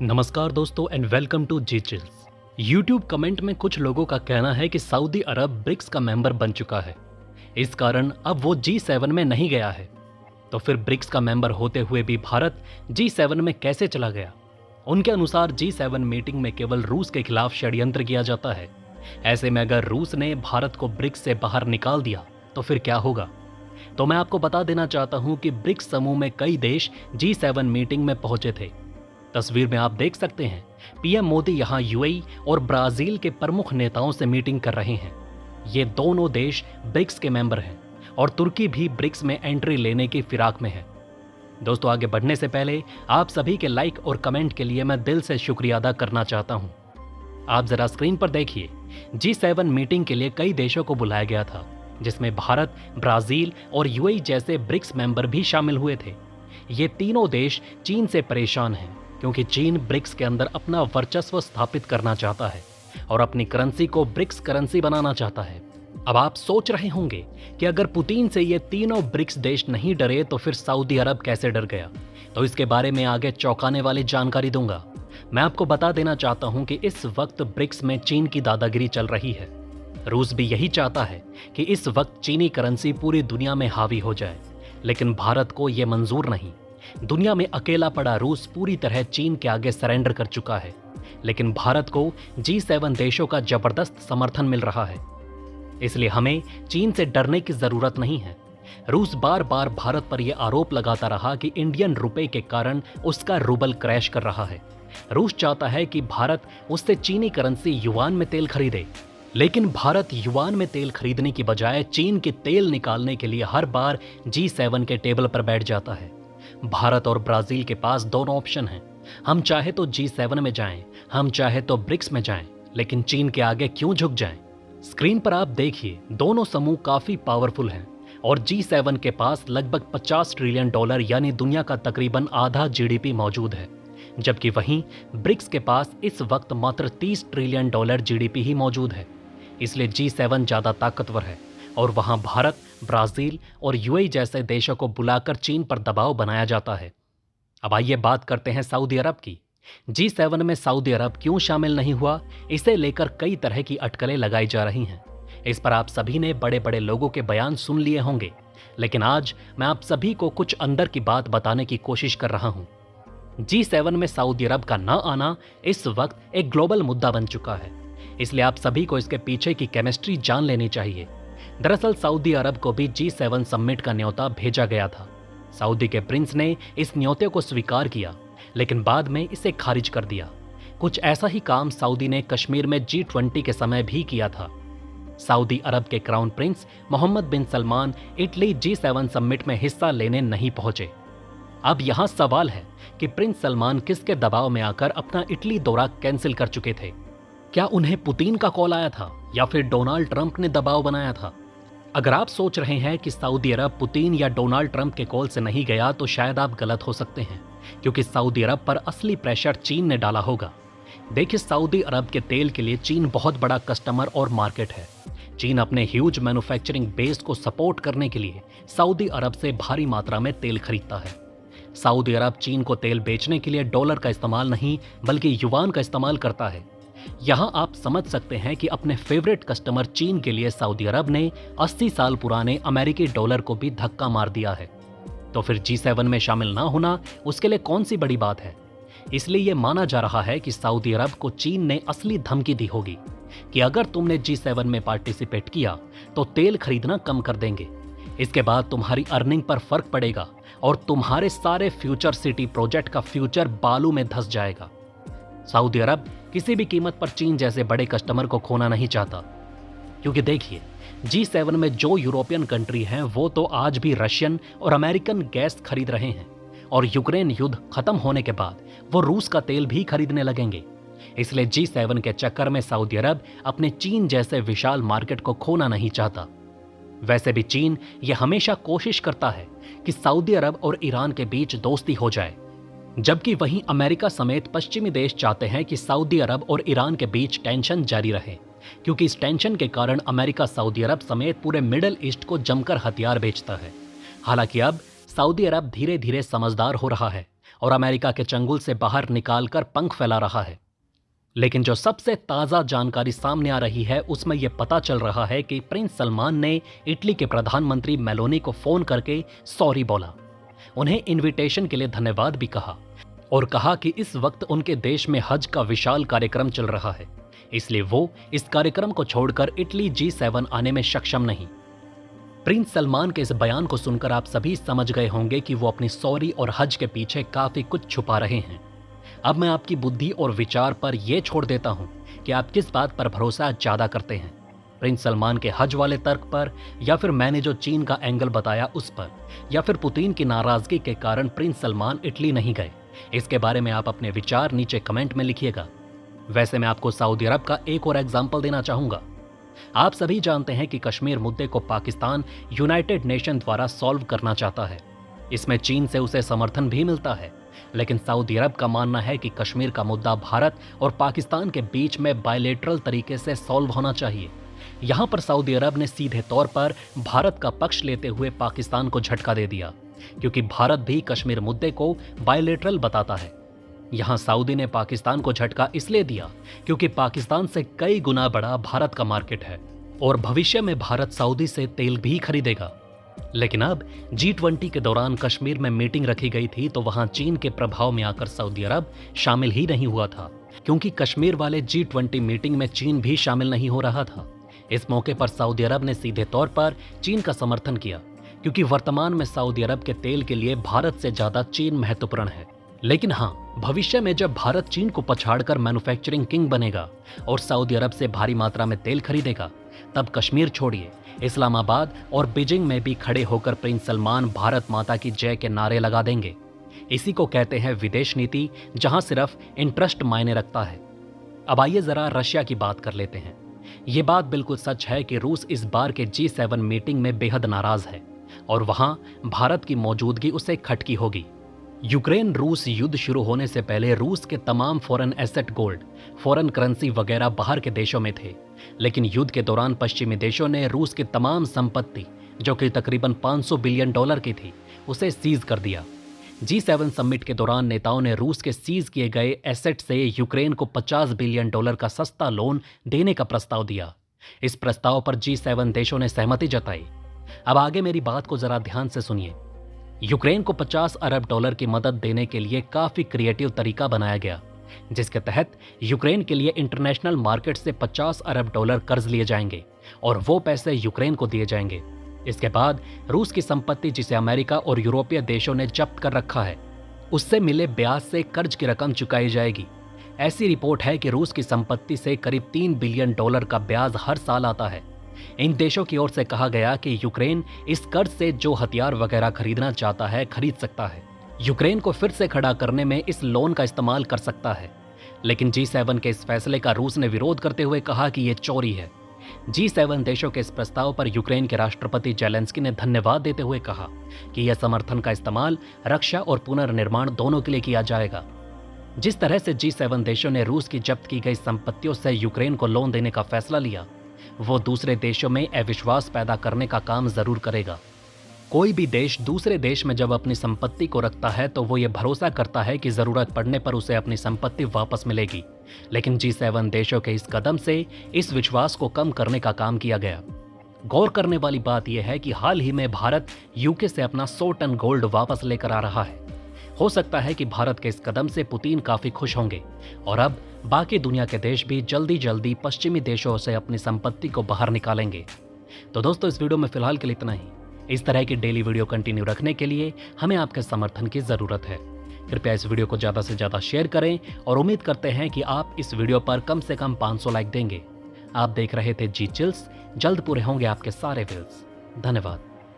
नमस्कार दोस्तों and welcome to G Chills. YouTube comment में कुछ लोगों का कहना है कि सऊदी अरब ब्रिक्स का मेंबर बन चुका है। इस कारण अब वो G7 में नहीं गया है। तो फिर ब्रिक्स का मेंबर होते हुए भी भारत G7 में कैसे चला गया? उनके अनुसार G7 मीटिंग में केवल रूस के खिलाफ षड्यंत्र किया जाता है। ऐसे में अगर रूस ने भारत को ब्रिक्स से बाहर निकाल दिया तो फिर क्या होगा? तो मैं आपको बता देना चाहता हूं कि ब्रिक्स समूह में कई देश G7 मीटिंग में पहुंचे थे। तस्वीर में आप देख सकते हैं पीएम मोदी यहां यूएई और ब्राजील के प्रमुख नेताओं से मीटिंग कर रहे हैं। ये दोनों देश ब्रिक्स के मेंबर हैं और तुर्की भी ब्रिक्स में एंट्री लेने की फिराक में है। दोस्तों, आगे बढ़ने से पहले आप सभी के लाइक और कमेंट के लिए मैं दिल से शुक्रिया अदा करना चाहता हूं। आप जरा स्क्रीन पर देखिए, G7 मीटिंग के लिए कई देशों को बुलाया गया था, जिसमें भारत, ब्राजील और यूएई जैसे ब्रिक्स मेंबर भी शामिल हुए थे। ये तीनों देश चीन से परेशान हैं, क्योंकि चीन ब्रिक्स के अंदर अपना वर्चस्व स्थापित करना चाहता है और अपनी करेंसी को ब्रिक्स करेंसी बनाना चाहता है। अब आप सोच रहे होंगे कि अगर पुतिन से ये तीनों ब्रिक्स देश नहीं डरे तो फिर सऊदी अरब कैसे डर गया? तो इसके बारे में आगे चौंकाने वाली जानकारी दूंगा। मैं आपको बता देना चाहता हूं कि इस वक्त ब्रिक्स में चीन की दादागिरी चल रही है। रूस भी यही चाहता है कि इस वक्त चीनी करेंसी पूरी दुनिया में हावी हो जाए, लेकिन भारत को यह मंजूर नहीं। दुनिया में अकेला पड़ा रूस पूरी तरह चीन के आगे सरेंडर कर चुका है, लेकिन भारत को G7 देशों का जबरदस्त समर्थन मिल रहा है। इसलिए हमें चीन से डरने की जरूरत नहीं है। रूस बार बार भारत पर यह आरोप लगाता रहा कि इंडियन रुपए के कारण उसका रूबल क्रैश कर रहा है। रूस चाहता है कि भारत उससे चीनी करेंसी युआन में तेल खरीदे, लेकिन भारत युआन में तेल खरीदने की बजाय चीन के तेल निकालने के लिए हर बार G7 के टेबल पर बैठ जाता है। भारत और ब्राजील के पास दोनों ऑप्शन हैं। हम चाहे तो G7 में जाएं, हम चाहे तो ब्रिक्स में जाएं, लेकिन चीन के आगे क्यों झुक जाएं? स्क्रीन पर आप देखिए, दोनों समूह काफी पावरफुल हैं और G7 के पास लगभग $50 ट्रिलियन यानी दुनिया का तकरीबन आधा जीडीपी मौजूद है, जबकि वहीं ब्रिक्स के पास इस वक्त मात्र $30 ट्रिलियन जीडीपी ही मौजूद है। इसलिए G7 ज्यादा ताकतवर है और वहां भारत, ब्राजील और यूएई जैसे देशों को बुलाकर चीन पर दबाव बनाया जाता है। अब आइए बात करते हैं सऊदी अरब की। G7 में सऊदी अरब क्यों शामिल नहीं हुआ, इसे लेकर कई तरह की अटकलें लगाई जा रही हैं। इस पर आप सभी ने बड़े बड़े लोगों के बयान सुन लिए होंगे, लेकिन आज मैं आप सभी को कुछ अंदर की बात बताने की कोशिश कर रहा हूं। G7 में सऊदी अरब का न आना इस वक्त एक ग्लोबल मुद्दा बन चुका है, इसलिए आप सभी को इसके पीछे की केमिस्ट्री जान लेनी चाहिए। दरअसल सऊदी अरब को भी G7 समिट का न्योता भेजा गया था। सऊदी के प्रिंस ने इस न्योते को स्वीकार किया, लेकिन बाद में इसे खारिज कर दिया। कुछ ऐसा ही काम सऊदी ने कश्मीर में G20 के समय भी किया था। सऊदी अरब के क्राउन प्रिंस मोहम्मद बिन सलमान इटली G7 समिट में हिस्सा लेने नहीं पहुंचे। अब यहां सवाल है कि प्रिंस सलमान किसके दबाव में आकर अपना इटली दौरा कैंसिल कर चुके थे? क्या उन्हें पुतिन का कॉल आया था या फिर डोनाल्ड ट्रंप ने दबाव बनाया था? अगर आप सोच रहे हैं कि सऊदी अरब पुतिन या डोनाल्ड ट्रंप के कॉल से नहीं गया तो शायद आप गलत हो सकते हैं, क्योंकि सऊदी अरब पर असली प्रेशर चीन ने डाला होगा। देखिए, सऊदी अरब के तेल के लिए चीन बहुत बड़ा कस्टमर और मार्केट है। चीन अपने ह्यूज मैन्युफैक्चरिंग बेस को सपोर्ट करने के लिए सऊदी अरब से भारी मात्रा में तेल खरीदता है। सऊदी अरब चीन को तेल बेचने के लिए डॉलर का इस्तेमाल नहीं बल्कि युआन का इस्तेमाल करता है। यहां आप समझ सकते हैं कि अपने फेवरेट कस्टमर चीन के लिए सऊदी अरब ने 80 साल पुराने अमेरिकी डॉलर को भी धक्का मार दिया है। तो फिर G7 में शामिल ना होना उसके लिए कौन सी बड़ी बात है? इसलिए यह माना जा रहा है कि सऊदी अरब को चीन ने असली धमकी दी होगी कि अगर तुमने G7 में पार्टिसिपेट किया तो तेल खरीदना कम कर देंगे। इसके बाद तुम्हारी अर्निंग पर फर्क पड़ेगा और तुम्हारे सारे फ्यूचर सिटी प्रोजेक्ट का फ्यूचर बालू में धंस जाएगा। सऊदी अरब किसी भी कीमत पर चीन जैसे बड़े कस्टमर को खोना नहीं चाहता, क्योंकि देखिए, G7 में जो यूरोपियन कंट्री हैं वो तो आज भी रशियन और अमेरिकन गैस खरीद रहे हैं और यूक्रेन युद्ध खत्म होने के बाद वो रूस का तेल भी खरीदने लगेंगे। इसलिए G7 के चक्कर में सऊदी अरब अपने चीन जैसे विशाल मार्केट को खोना नहीं चाहता। वैसे भी चीन ये हमेशा कोशिश करता है कि सऊदी अरब और ईरान के बीच दोस्ती हो जाए, जबकि वहीं अमेरिका समेत पश्चिमी देश चाहते हैं कि सऊदी अरब और ईरान के बीच टेंशन जारी रहे, क्योंकि इस टेंशन के कारण अमेरिका सऊदी अरब समेत पूरे मिडिल ईस्ट को जमकर हथियार बेचता है। हालांकि अब सऊदी अरब धीरे धीरे समझदार हो रहा है और अमेरिका के चंगुल से बाहर निकालकर पंख फैला रहा है। लेकिन जो सबसे ताज़ा जानकारी सामने आ रही है उसमें यह पता चल रहा है कि प्रिंस सलमान ने इटली के प्रधानमंत्री मेलोनी को फोन करके सॉरी बोला, उन्हें इनविटेशन के लिए धन्यवाद भी कहा और कहा कि इस वक्त उनके देश में हज का विशाल कार्यक्रम चल रहा है, इसलिए वो इस कार्यक्रम को छोड़कर इटली G7 आने में सक्षम नहीं। प्रिंस सलमान के इस बयान को सुनकर आप सभी समझ गए होंगे कि वो अपनी सॉरी और हज के पीछे काफी कुछ छुपा रहे हैं। अब मैं आपकी बुद्धि और विचार पर यह छोड़ देता हूं कि आप किस बात पर भरोसा ज्यादा करते हैं, प्रिंस सलमान के हज वाले तर्क पर, या फिर मैंने जो चीन का एंगल बताया उस पर, या फिर पुतिन की नाराजगी के कारण प्रिंस सलमान इटली नहीं गए। इसके बारे में आप अपने विचार नीचे कमेंट में लिखिएगा। वैसे मैं आपको सऊदी अरब का एक और एग्जाम्पल देना चाहूंगा। आप सभी जानते हैं कि कश्मीर मुद्दे को पाकिस्तान यूनाइटेड नेशन द्वारा सॉल्व करना चाहता है। इसमें चीन से उसे समर्थन भी मिलता है, लेकिन सऊदी अरब का मानना है कि कश्मीर का मुद्दा भारत और पाकिस्तान के बीच में बायलैटरल तरीके से सॉल्व होना चाहिए। यहां पर सऊदी अरब ने सीधे तौर पर भारत का पक्ष लेते हुए पाकिस्तान को झटका दे दिया, क्योंकि भारत भी कश्मीर मुद्दे को बायलैटरल बताता है। यहां सऊदी ने पाकिस्तान को झटका इसलिए दिया क्योंकि पाकिस्तान से कई गुना बड़ा भारत का मार्केट है और भविष्य में भारत सऊदी से तेल भी खरीदेगा। लेकिन अब G20 के दौरान कश्मीर में मीटिंग रखी गई थी तो वहां चीन के प्रभाव में आकर सऊदी अरब शामिल ही नहीं हुआ था, क्योंकि कश्मीर वाले G20 मीटिंग में चीन भी शामिल नहीं हो रहा था। इस मौके पर सऊदी अरब ने सीधे तौर पर चीन का समर्थन किया, क्योंकि वर्तमान में सऊदी अरब के तेल के लिए भारत से ज्यादा चीन महत्वपूर्ण है। लेकिन हाँ, भविष्य में जब भारत चीन को पछाड़कर मैन्युफैक्चरिंग किंग बनेगा और सऊदी अरब से भारी मात्रा में तेल खरीदेगा, तब कश्मीर छोड़िए, इस्लामाबाद और बीजिंग में भी खड़े होकर प्रिंस सलमान भारत माता की जय के नारे लगा देंगे। इसी को कहते हैं विदेश नीति, जहां सिर्फ इंटरेस्ट मायने रखता है। अब आइए जरा रशिया की बात कर लेते हैं। ये बात बिल्कुल सच है कि रूस इस बार के G7 मीटिंग में बेहद नाराज है और वहां भारत की मौजूदगी उसे खटकी होगी। यूक्रेन रूस युद्ध शुरू होने से पहले रूस के तमाम foreign asset, gold, foreign currency वगैरह बाहर के देशों में थे, लेकिन युद्ध के दौरान पश्चिमी देशों ने रूस की तमाम संपत्ति, जो कि तकरीबन $500 बिलियन की थी, उसे सीज कर दिया। G7 समिट के दौरान नेताओं ने रूस के सीज किए गए एसेट से यूक्रेन को $50 बिलियन का सस्ता लोन देने का प्रस्ताव दिया। इस प्रस्ताव पर G7 देशों ने सहमति जताई। अब आगे मेरी बात को जरा ध्यान से सुनिए। यूक्रेन को $50 अरब की मदद देने के लिए काफी क्रिएटिव तरीका बनाया गया, जिसके तहत यूक्रेन के लिए इंटरनेशनल मार्केट से $50 अरब कर्ज लिए जाएंगे और वो पैसे यूक्रेन को दिए जाएंगे। इसके बाद रूस की संपत्ति, जिसे अमेरिका और यूरोपीय देशों ने जब्त कर रखा है, उससे मिले ब्याज से कर्ज की रकम चुकाई जाएगी। ऐसी रिपोर्ट है कि रूस की संपत्ति से करीब $3 बिलियन का ब्याज हर साल आता है। इन देशों की ओर से कहा गया कि यूक्रेन इस कर्ज से जो हथियार वगैरह खरीदना चाहता है खरीद सकता है। यूक्रेन को फिर से खड़ा करने में इस लोन का इस्तेमाल कर सकता है। लेकिन G7 के इस फैसले का रूस ने विरोध करते हुए कहा कि यह चोरी है। G7 देशों के इस प्रस्ताव पर यूक्रेन के राष्ट्रपति जेलेंस्की ने धन्यवाद देते हुए कहा कि यह समर्थन का इस्तेमाल रक्षा और पुनर्निर्माण दोनों के लिए किया जाएगा। जिस तरह से G7 देशों ने रूस की जब्त की गई संपत्तियों से यूक्रेन को लोन देने का फैसला लिया, वो दूसरे देशों में अविश्वास पैदा करने का काम जरूर करेगा। कोई भी देश दूसरे देश में जब अपनी संपत्ति को रखता है तो वो ये भरोसा करता है कि जरूरत पड़ने पर उसे अपनी संपत्ति वापस मिलेगी। लेकिन G7 देशों के इस कदम से इस विश्वास को कम करने का काम किया गया। गौर करने वाली बात यह है कि हाल ही में भारत यूके से अपना 100 टन गोल्ड वापस लेकर आ रहा है। हो सकता है कि भारत के इस कदम से पुतिन काफी खुश होंगे और अब बाकी दुनिया के देश भी जल्दी जल्दी पश्चिमी देशों से अपनी संपत्ति को बाहर निकालेंगे। तो दोस्तों, इस वीडियो में फिलहाल के लिए इतना ही। इस तरह की डेली वीडियो कंटिन्यू रखने के लिए हमें आपके समर्थन की जरूरत है। कृपया इस वीडियो को ज़्यादा से ज़्यादा शेयर करें और उम्मीद करते हैं कि आप इस वीडियो पर कम से कम 500 लाइक देंगे। आप देख रहे थे जी चिल्स, जल्द पूरे होंगे आपके सारे विल्स। धन्यवाद।